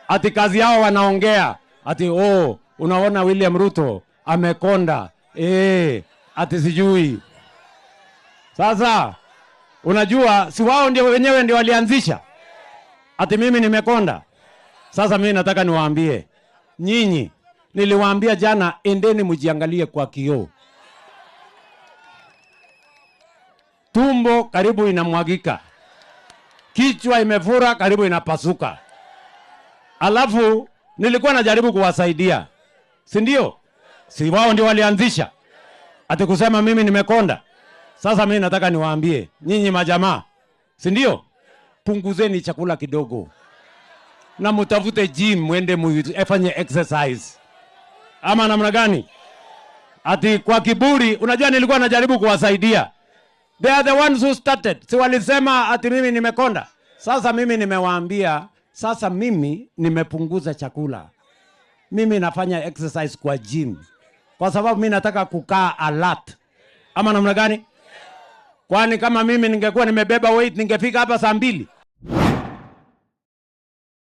ati kazi yao wanaongea ati unaona William Ruto amekonda ati sijui. Sasa unajua si wao ndio wenyewe ndio walianzisha ati mimi nimekonda. Sasa mimi nataka niwaambie nyinyi, niliwaambia jana, endeni mjiangalie kwa kioo. Tumbo karibu inamwagika, kichwa imefura karibu inapasuka. Alafu nilikuwa najaribu kuwasaidia, si ndio? Si wao ndio walianzisha ati kusema mimi nimekonda. Sasa mimi nataka niwaambie nyinyi majamaa, si ndio? Punguzeni chakula kidogo na mtafute gym, mwende mfanye exercise. Ama namna gani? Ati kwa kiburi, unajua nilikuwa najaribu kuwasaidia. They are the ones who started. Si walisema ati mimi nimekonda. Sasa mimi nimewaambia, sasa mimi nimepunguza chakula. Mimi nafanya exercise kwa gym. Kwa sababu mimi nataka kukaa alert. Ama namna gani? Kwani kama mimi ningekuwa nimebeba weight ningefika hapa saa 2.